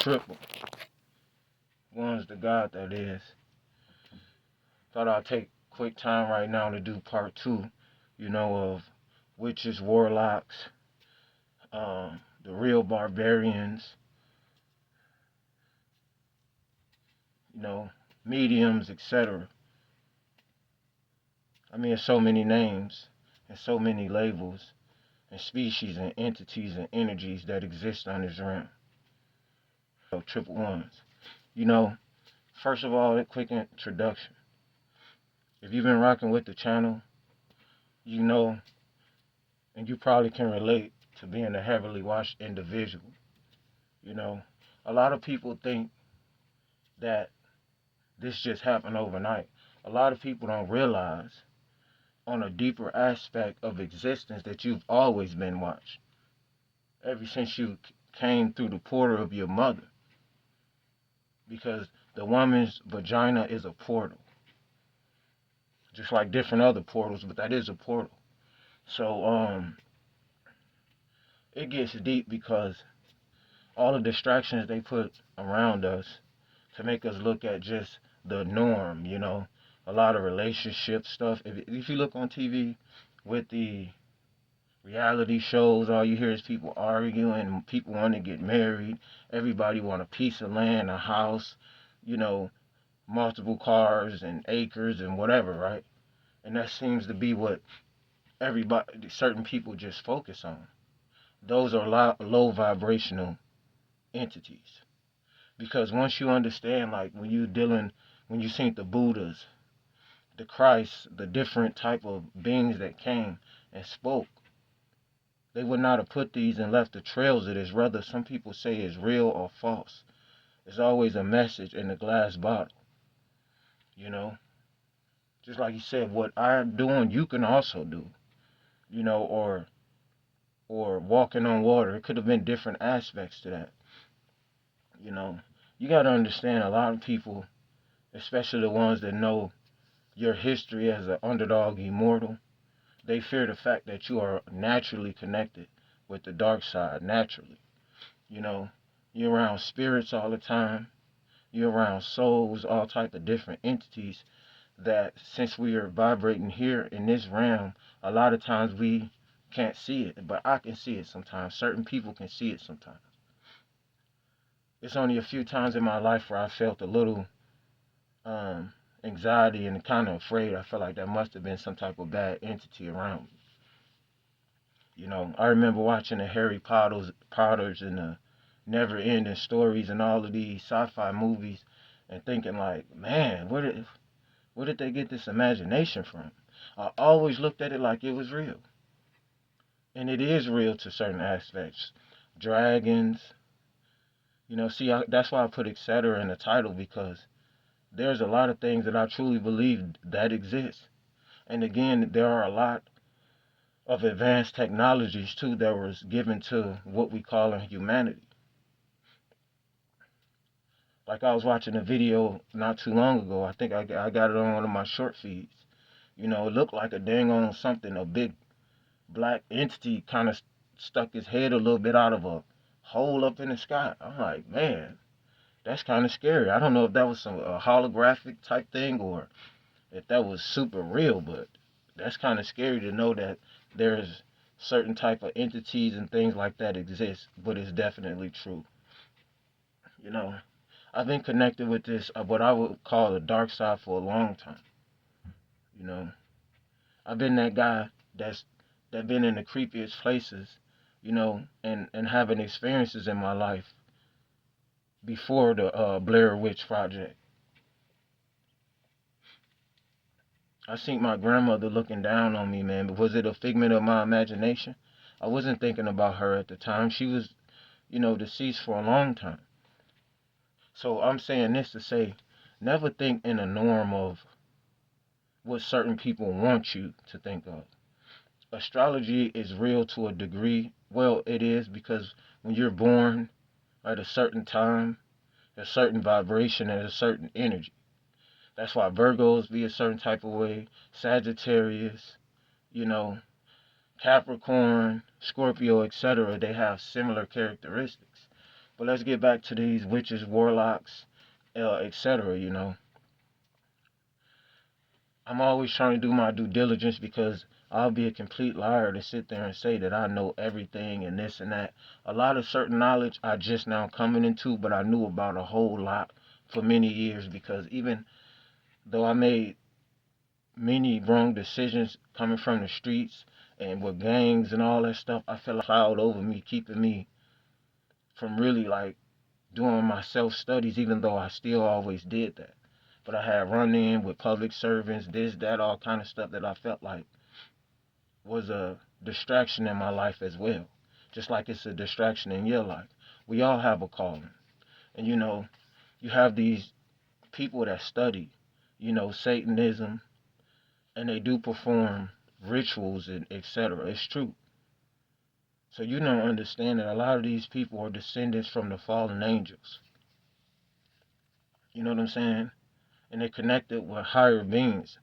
triple. One's the God that is. Thought I'd take quick time right now to do part 2, of witches, warlocks, the real barbarians, mediums, etc. I mean, so many names and so many labels and species and entities and energies that exist on this realm. So, triple ones. First of all, a quick introduction. If you've been rocking with the channel, you know, and you probably can relate to being a heavily watched individual. A lot of people think that this just happened overnight. A lot of people don't realize on a deeper aspect of existence that you've always been watched. Ever since you came through the portal of your mother. Because the woman's vagina is a portal. Just like different other portals, but that is a portal. So, it gets deep because all the distractions they put around us to make us look at just the norm, a lot of relationship stuff. If you look on TV with the reality shows, all you hear is people arguing, people want to get married, everybody want a piece of land, a house, multiple cars and acres and whatever, right? And that seems to be what certain people just focus on. Those are low vibrational entities. Because once you understand, like when you seen the Buddhas, the Christ, the different type of beings that came and spoke, they would not have put these and left the trails of this. Rather, some people say it's real or false. There's always a message in the glass bottle, Just like he said, what I'm doing, you can also do, or walking on water. It could have been different aspects to that, You got to understand a lot of people, especially the ones that know your history as an underdog immortal, they fear the fact that you are naturally connected with the dark side, naturally. You're around spirits all the time. You're around souls, all type of different entities that since we are vibrating here in this realm, a lot of times we can't see it, but I can see it sometimes. Certain people can see it sometimes. It's only a few times in my life where I felt a little anxiety and kind of afraid. I felt like there must have been some type of bad entity around me. I remember watching the Harry Potters and the never-ending stories and all of these sci-fi movies and thinking like, man, where did they get this imagination from? I always looked at it like it was real. And it is real to certain aspects. Dragons, that's why I put etc. in the title, because there's a lot of things that I truly believe that exist. And again, there are a lot of advanced technologies too that was given to what we call in humanity. Like I was watching a video not too long ago. I think I got it on one of my short feeds. It looked like a dang on something, a big black entity kind of stuck his head a little bit out of a hole up in the sky. I'm like, man, that's kind of scary. I don't know if that was a holographic type thing or if that was super real, but that's kind of scary to know that there's certain type of entities and things like that exist, but it's definitely true. I've been connected with this, what I would call the dark side, for a long time. I've been that guy that been in the creepiest places, and having experiences in my life before the Blair Witch Project. I seen my grandmother looking down on me, man, but was it a figment of my imagination? I wasn't thinking about her at the time. She was, deceased for a long time. So I'm saying this to say, never think in a norm of what certain people want you to think of. Astrology is real to a degree. Well, it is, because when you're born at a certain time, a certain vibration and a certain energy. That's why Virgos be a certain type of way, Sagittarius, Capricorn, Scorpio, etc. They have similar characteristics. But let's get back to these witches, warlocks, etc. I'm always trying to do my due diligence because I'll be a complete liar to sit there and say that I know everything and this and that. A lot of certain knowledge I just now coming into, but I knew about a whole lot for many years because even though I made many wrong decisions coming from the streets and with gangs and all that stuff, I felt a cloud over me, keeping me from really like doing my self studies, even though I still always did that. But I had run in with public servants, this, that, all kind of stuff that I felt like was a distraction in my life as well. Just like it's a distraction in your life. We all have a calling. And you have these people that study, Satanism, and they do perform rituals and etc. It's true. So you don't understand that a lot of these people are descendants from the fallen angels. You know what I'm saying? And they're connected with higher beings.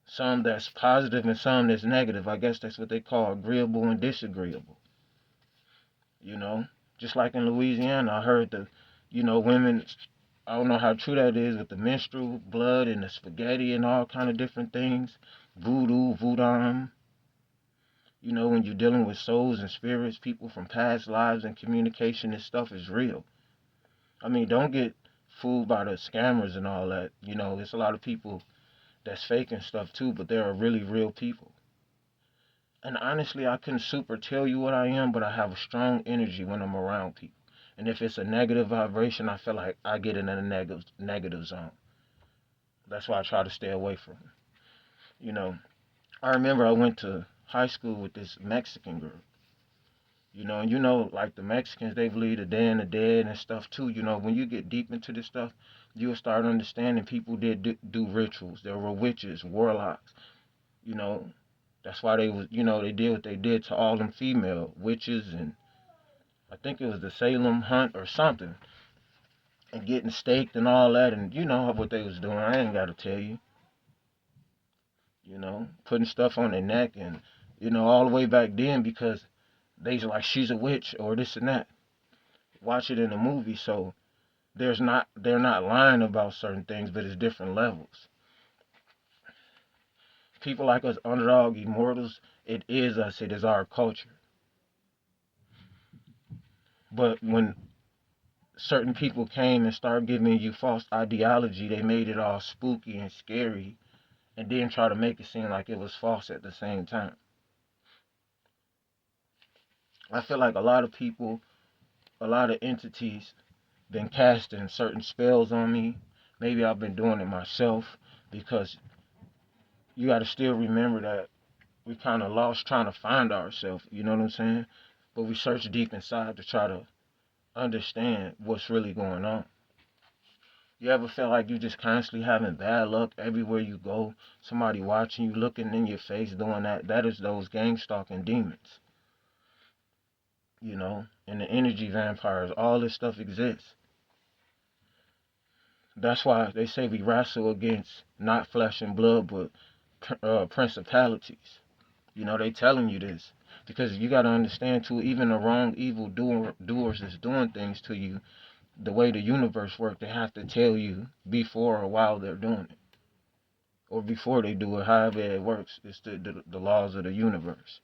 Some that's positive and some that's negative. I guess that's what they call agreeable and disagreeable. You know, just like in Louisiana, I heard women. I don't know how true that is with the menstrual blood and the spaghetti and all kind of different things. Voodoo. When you're dealing with souls and spirits, people from past lives and communication and stuff is real. I mean, don't get fooled by the scammers and all that. There's a lot of people that's faking stuff too, but there are really real people. And honestly, I couldn't super tell you what I am, but I have a strong energy when I'm around people. And if it's a negative vibration, I feel like I get in a negative zone. That's why I try to stay away from it. I remember I went to high school with this Mexican girl. And like the Mexicans, they believe the day and the dead and stuff too. When you get deep into this stuff, you'll start understanding people did do rituals. There were witches, warlocks. That's why they did what they did to all them female witches, and I think it was the Salem hunt or something, and getting staked and all that, and you know what they was doing. I ain't got to tell you. Putting stuff on their neck and, all the way back then because they's like, she's a witch or this and that. Watch it in the movie, so they're not lying about certain things, but it's different levels. People like us, underdog immortals, it is us, it is our culture. But when certain people came and started giving you false ideology, they made it all spooky and scary and then try to make it seem like it was false at the same time. I feel like a lot of people, a lot of entities been casting certain spells on me. Maybe I've been doing it myself because you got to still remember that we kind of lost trying to find ourselves, you know what I'm saying? But we search deep inside to try to understand what's really going on. You ever feel like you just constantly having bad luck everywhere you go? Somebody watching you, looking in your face, doing that. That is those gang stalking demons. And the energy vampires. All this stuff exists. That's why they say we wrestle against not flesh and blood, but principalities. They telling you this. Because you got to understand, too, even the wrong, evil doers is doing things to you. The way the universe works, they have to tell you before or while they're doing it. Or before they do it, however it works. It's the laws of the universe.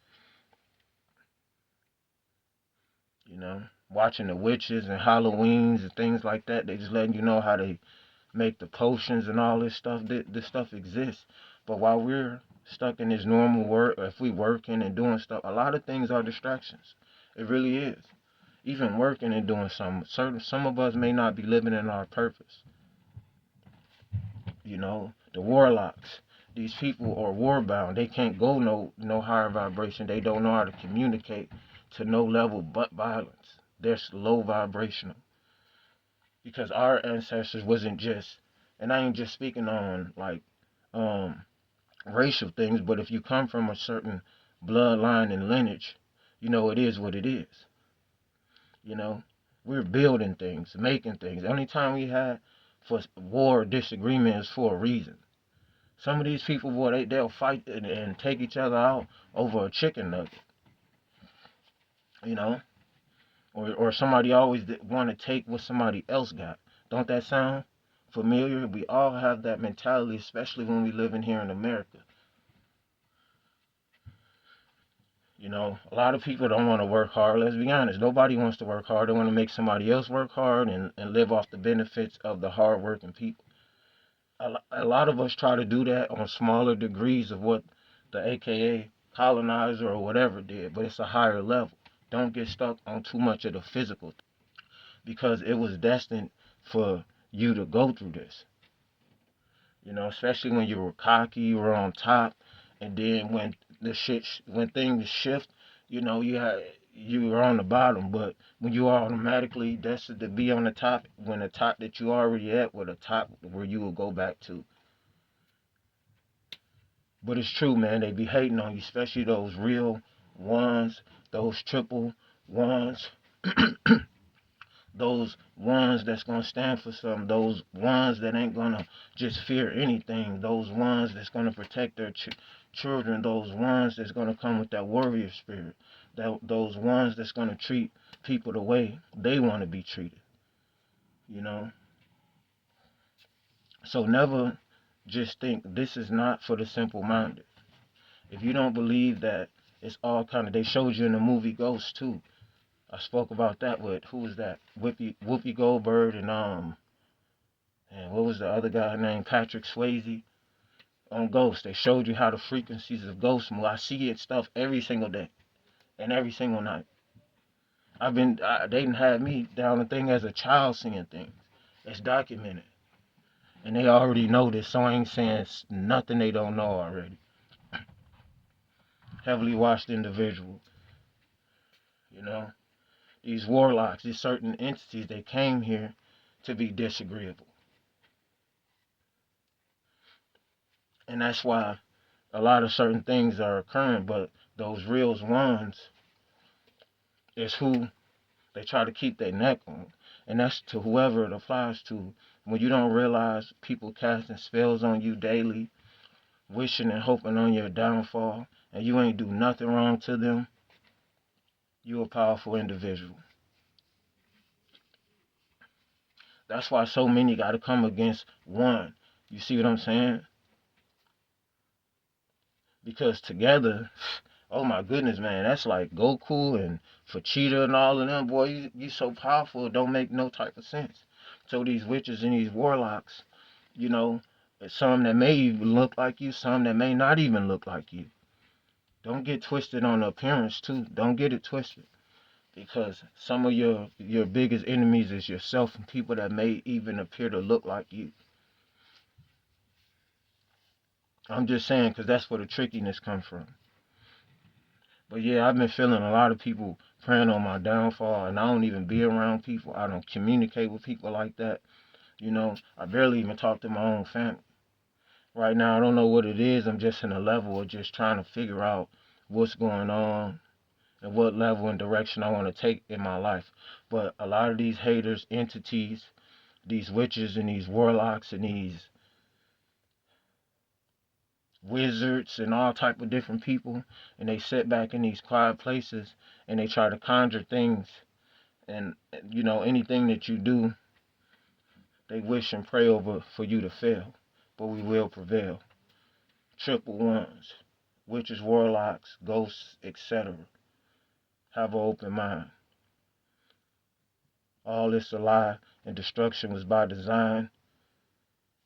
Watching the witches and Halloweens and things like that, they just letting you know how they make the potions and all this stuff. This stuff exists. But while we're stuck in this normal work, if we working and doing stuff, a lot of things are distractions. It really is. Even working and doing some of us may not be living in our purpose. The warlocks, these people are warbound. They can't go no higher vibration. They don't know how to communicate to no level but violence. They're low vibrational. Because our ancestors wasn't just, and I ain't just speaking on like racial things, but if you come from a certain bloodline and lineage, it is what it is. We're building things, making things. The only time we had for war or disagreement is for a reason. Some of these people, boy, they'll fight and take each other out over a chicken nugget. or somebody always want to take what somebody else got. Don't that sound familiar? We all have that mentality, especially when we live in here in America. You know, a lot of people don't want to work hard. Let's be honest. Nobody wants to work hard. They want to make somebody else work hard and live off the benefits of the hard-working people. A lot of us try to do that on smaller degrees of what the AKA colonizer or whatever did, but it's a higher level. Don't get stuck on too much of the physical because it was destined for you to go through this. You know, especially when you were cocky, you were on top, and then when things shift, you know, you were on the bottom. But when you are automatically destined to be on the top, when the top that you already at, where the top where you will go back to. But it's true, man. They be hating on you, especially those real ones, those triple ones. Those ones that's gonna stand for something, those ones that ain't gonna just fear anything, those ones that's gonna protect their children, those ones that's gonna come with that warrior spirit, those ones that's gonna treat people the way they want to be treated, you know. So never just think this is not for the simple minded. If you don't believe that it's all kind of, they showed you in the movie Ghost too. I spoke about that with, who was that? Whoopi Goldberg and what was the other guy named Patrick Swayze on Ghost. They showed you how the frequencies of Ghost move. I see it stuff every single day and every single night. They didn't have me down the thing as a child seeing things. It's documented. And they already know this, so I ain't saying nothing they don't know already. Heavily watched individual, you know. These warlocks, these certain entities, they came here to be disagreeable. And that's why a lot of certain things are occurring, but those real ones is who they try to keep their neck on. And that's to whoever it applies to. When you don't realize people casting spells on you daily, wishing and hoping on your downfall, and you ain't do nothing wrong to them, you a powerful individual. That's why so many got to come against one. You see what I'm saying? Because together, oh my goodness, man, that's like Goku and Vegeta and all of them. Boy, you so powerful, it don't make no type of sense. So these witches and these warlocks, you know, some that may even look like you, some that may not even look like you. Don't get twisted on the appearance too. Don't get it twisted. Because some of your biggest enemies is yourself and people that may even appear to look like you. I'm just saying, because that's where the trickiness comes from. But yeah, I've been feeling a lot of people praying on my downfall, and I don't even be around people. I don't communicate with people like that. You know, I barely even talk to my own family. Right now, I don't know what it is. I'm just in a level of just trying to figure out what's going on and what level and direction I want to take in my life. But a lot of these haters, entities, these witches and these warlocks and these wizards and all type of different people, and they sit back in these quiet places and they try to conjure things, and you know, anything that you do, they wish and pray over for you to fail, but we will prevail. Triple ones, witches, warlocks, ghosts, etc. Have an open mind. All this a lie, and destruction was by design,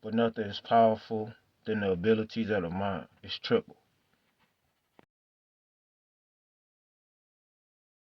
but nothing is powerful than the abilities of the mind. It's triple.